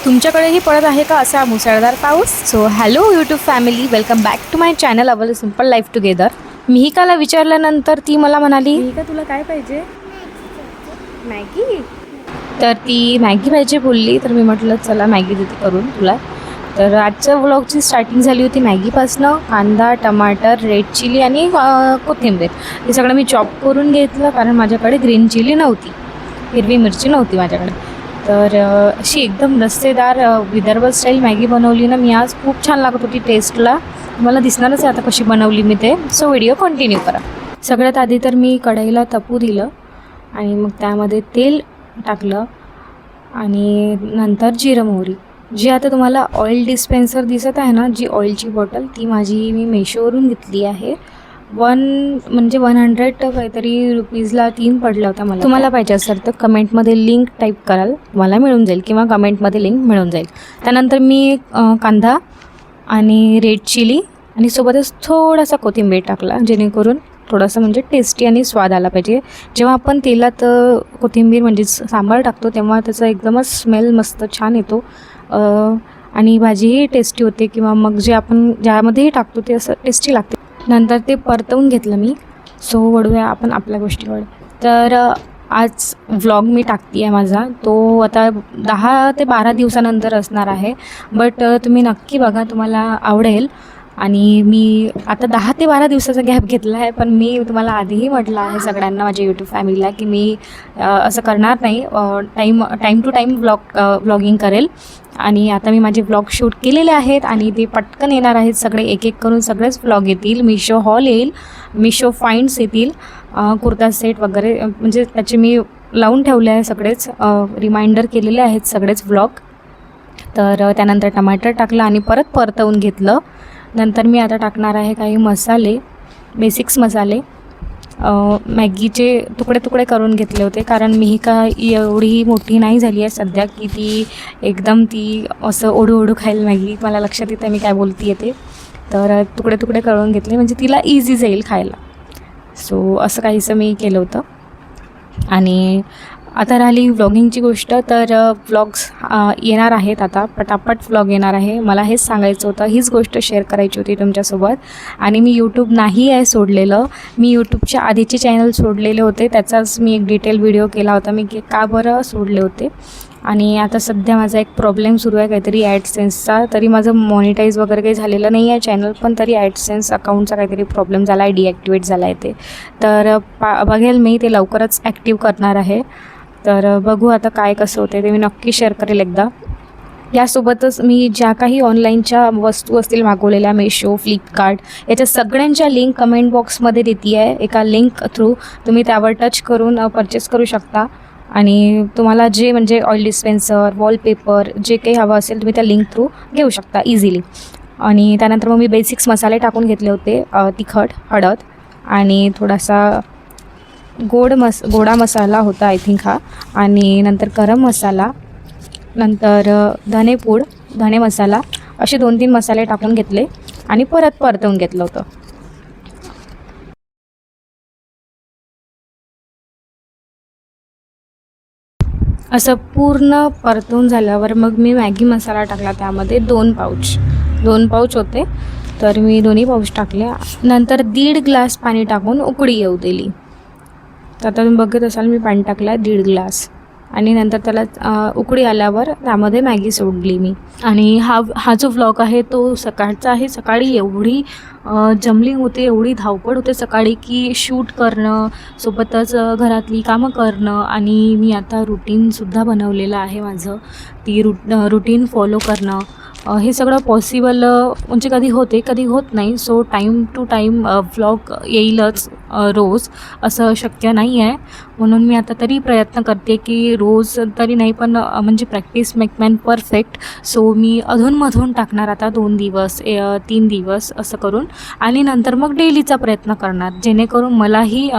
तुमच्याकडेही पडत आहे का असा मुसळधार पाऊस? So hello YouTube family, welcome back to my channel our simple life together. मिहिकाला विचारल्यानंतर ती मला म्हणाली, मिहिका तुला काय पाहिजे? मॅगी. तर ती मॅगी पाहिजे बोलली. तर मी म्हटलं चला मॅगी देते करून तुला. तर आजच्या व्लॉगची स्टार्टिंग झाली होती मॅगीपासनं. कांदा, टमाटर, रेड चिली आणि कोथिंबीर हे सगळं मी चॉप करून घेतलं, कारण माझ्याकडे ग्रीन चिली नव्हती, हिरवी मिरची नव्हती माझ्याकडे. तर अशी एकदम रस्सेदार विदर्भ स्टाईल मॅगी बनवली ना मी आज. खूप छान लागत होती टेस्टला. मला दिसणारच आहे आता कशी बनवली मी ते. सो व्हिडिओ कंटिन्यू करा. सगळ्यात आधी तर मी कढईला तपू दिलं आणि मग त्यामध्ये तेल टाकलं आणि नंतर जिरं मोहरी. जी आता तुम्हाला ऑइल डिस्पेन्सर दिसत आहे ना, जी ऑइलची बॉटल, ती माझी मी मेशोवरून घेतली आहे. 100 काहीतरी रुपीजला 3 पडला होता मला. तुम्हाला पाहिजे असेल तर कमेंटमध्ये लिंक टाईप कराल, मला मिळून जाईल, किंवा कमेंटमध्ये लिंक मिळून जाईल. त्यानंतर मी कांदा आणि रेड चिली आणि सोबतच थोडासा कोथिंबीर टाकला, जेणेकरून थोडंसं म्हणजे टेस्टी आणि स्वाद आला पाहिजे. जेव्हा आपण तेलात कोथिंबीर म्हणजे सांबार टाकतो तेव्हा त्याचा एकदमच स्मेल मस्त छान येतो आणि भाजीही टेस्टी होते, किंवा मग जे आपण ज्यामध्येही टाकतो ते असं टेस्टी लागते. नंतर ते परतवून घेतलं मी. सो वळूया आपण आपल्या गोष्टीकडे. तर आज व्लॉग मी टाकते आहे माझा, तो आता 10 ते 12 दिवसानंतर असणार आहे. बट तुम्ही नक्की बघा, तुम्हाला आवडेल. आणि मी आता 10 ते 12 दिवसाचा गॅप घेतला आहे, पण मी तुम्हाला आधीही म्हटलं आहे सगळ्यांना, माझ्या यूट्यूब फॅमिलीला, की मी असं करणार नाही. टाईम टू टाईम व्लॉगिंग करेल. आणि आता मी माझे व्लॉग शूट केलेले आहेत आणि ते पटकन येणार आहेत सगळे. एक एक करून सगळेच व्लॉग येतील. मिशो हॉल येईल, मिशो फाइंड्स येतील, कुर्ता सेट वगैरे, म्हणजे त्याचे मी लावून ठेवले आहे सगळेच, रिमाइंडर केलेले आहेत सगळेच व्लॉग. तर त्यानंतर टमाटर टाकलं आणि परत परतवून घेतलं. नंतर मी आता टाकणार आहे काही मसाले, बेसिक्स मसाले. मॅगीचे तुकडे तुकडे करून घेतले होते, कारण मिहिका एवढी मोठी नाही झाली आहे सध्या की ती एकदम असं ओढू ओढू खाईल मॅगी. मला लक्षात येतं मी काय बोलते ते. तर तुकडे तुकडे करून घेतले म्हणजे तिला इझी जाईल खायला. सो असं काहीसं मी केलं होतं. आणि आता राहिली व्लॉगिंगची गोष्ट. तर व्लॉग्स येणार आहेत आता, पटापट व्लॉग येणार आहे. मला हेच सांगायचं होतं, हीच गोष्ट शेअर करायची होती तुमच्यासोबत. आणि मी यूट्यूब नाही आहे सोडलेलं. मी यूट्यूबच्या आधीचे चॅनल सोडलेले होते, त्याचाच मी एक डिटेल व्हिडिओ केला होता मी का बरं सोडले होते. आणि आता सध्या माझा एक प्रॉब्लेम सुरू आहे काहीतरी ॲडसेन्सचा. तरी माझं मॉनिटाईज वगैरे काही झालेलं नाही आहे चॅनल, पण तरी ॲडसेन्स अकाउंटचा काहीतरी प्रॉब्लेम झाला आहे, डिॲक्टिवेट झाला आहे ते. तर बघेल मी ते लवकरच ॲक्टिव्ह करणार आहे. तर बघू आता काय कसं होते ते, मी नक्की शेअर करेल एकदा. यासोबतच मी ज्या काही ऑनलाईनच्या वस्तू असतील मागवलेल्या, मेशो, फ्लिपकार्ट, याच्या सगळ्यांच्या लिंक कमेंट बॉक्समध्ये देते आहे. एका लिंक थ्रू तुम्ही त्यावर टच करून परचेस करू शकता. आणि तुम्हाला जे म्हणजे ऑइल डिस्पेन्सर, वॉलपेपर, जे काही हवं असेल तुम्ही त्या लिंक थ्रू घेऊ शकता इझिली. आणि त्यानंतर मग मी बेसिक्स मसाले टाकून घेतले होते, तिखट, हळद आणि थोडासा गोडा मसाला होता आय थिंक हा. आणि नंतर गरम मसाला, नंतर धनेपूड, धने मसाला, असे 2-3 मसाले टाकून घेतले आणि परत परतवून घेतलं होतं. असं पूर्ण परतवून झाल्यावर मग मी मॅगी मसाला टाकला. त्यामध्ये 2 पाऊच होते, तर मी दोन्ही पाऊच टाकले. नंतर 1.5 ग्लास पाणी टाकून उकळी येऊ दिली. तर आता तुम्ही बघत असाल मी पाणी टाकलं आहे 1.5 ग्लास. आणि नंतर त्याला उकळी आल्यावर त्यामध्ये मॅगी सोडली मी. आणि हा जो व्लॉग आहे तो सकाळचा आहे. सकाळी एवढी जमलिंग होते, एवढी धावपळ होते सकाळी की शूट करणं, सोबतच घरातली कामं करणं. आणि मी आता रुटीनसुद्धा बनवलेलं आहे माझं, ती रुटीन फॉलो करणं. हे सगळं पॉसिबल म्हणजे कधी होते कधी होत नाही. So time to time vlog येईलच रोज, असं शक्य नाही आहे. म्हणून मी आता तरी प्रयत्न करते की रोज तरी नाही, पण म्हणजे practice make man perfect. So मी अधूनमधून टाकणार आता 2 दिवस 3 दिवस असं करून, आणि नंतर मग डेलीचा प्रयत्न करणार, जेणेकरून मलाही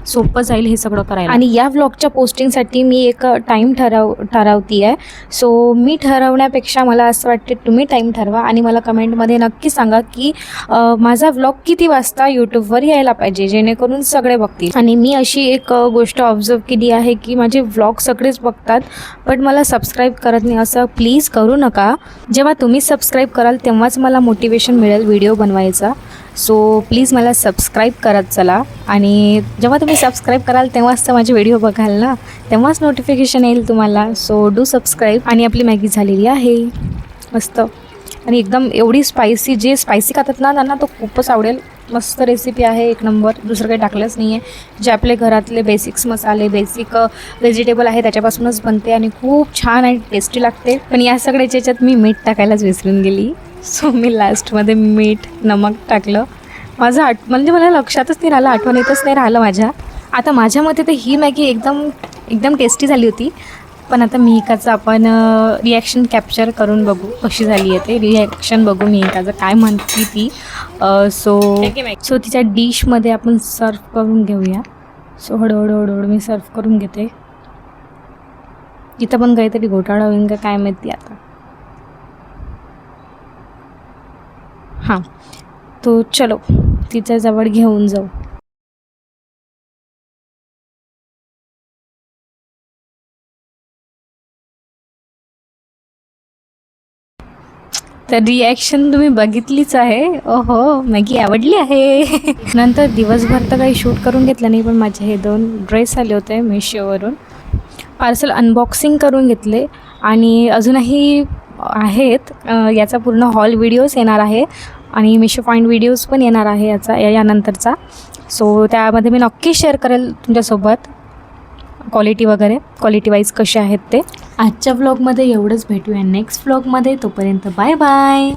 सोपं जाईल हे सगळं करायला. आणि या व्लॉगच्या पोस्टिंगसाठी मी एक टाईम ठरवती आहे. सो मी ठरवण्यापेक्षा मला असं वाटते तुम्ही टाईम ठरवा आणि मला कमेंटमध्ये नक्की सांगा की माझा व्लॉग किती वाजता यूट्यूबवर यायला पाहिजे, जेणेकरून सगळे बघतील. आणि मी अशी एक गोष्ट गोष्ट ऑब्झर्व केली आहे की माझे व्लॉग सगळेच बघतात बट मला सबस्क्राईब करत नाही. असं प्लीज करू नका. जेव्हा तुम्ही सबस्क्राईब कराल तेव्हाच मला मोटिवेशन मिळेल व्हिडिओ बनवायचा. सो प्लीज मला सबस्क्राईब करत चला. आणि जेव्हा तुम्ही सबस्क्राईब कराल तेव्हाच तर माझे व्हिडिओ बघाल ना, तेव्हाच नोटिफिकेशन येईल तुम्हाला. So do subscribe. आणि आपली मॅगी झालेली आहे मस्त. आणि एकदम एवढी स्पायसी, जे स्पायसी खातात ना त्यांना तो खूपच आवडेल. मस्त रेसिपी आहे, एक नंबर. दुसरं काही टाकलंच नाही आहे. जे आपले घरातले बेसिक्स मसाले, बेसिक व्हेजिटेबल आहे त्याच्यापासूनच बनते आणि खूप छान आणि टेस्टी लागते. पण या सगळ्याच्या याच्यात मी मीठ टाकायलाच विसरून गेली. सो मी लास्टमध्ये मीठ नमक टाकलं. माझं म्हणजे मला लक्षातच नाही राहिलं, आठवण येतच नाही राहिलं माझ्या. आता माझ्या मते तर ही मॅगी एकदम टेस्टी झाली होती. पण आता मिहिकाचं आपण रिॲक्शन कॅप्चर करून बघू कशी झाली आहे ते. रिॲक्शन बघू मिहिकाचं काय म्हणते ती. सो तिच्या डिशमध्ये आपण सर्व करून घेऊया. सो हळूहळू मी सर्व करून घेते. इथं पण काहीतरी घोटाळा होईल का काय माहिती आता. हां, तो चलो तिच्याजवळ घेऊन जाऊ. तर रिॲक्शन तुम्ही बघितलीच आहे. ओहो, मॅगी आवडली आहे. नंतर दिवसभर तर काही शूट करून घेतलं नाही, पण माझे हे 2 ड्रेस आले होते मिशोवरून. पार्सल अनबॉक्सिंग करून घेतले आणि अजूनही आहेत. याचा पूर्ण हॉल व्हिडिओज येणार आहे आणि मिशो फाइंड व्हिडिओज पण येणार आहे यानंतरचा. सो त्यामध्ये मी नक्की शेअर करेल तुमच्यासोबत क्वालिटी वगैरे, क्वालिटी वाईज कसे आहेत ते. आजच्या व्लॉगमध्ये एवढंच. भेटूया नेक्स्ट व्लॉगमध्ये. तोपर्यंत बाय बाय.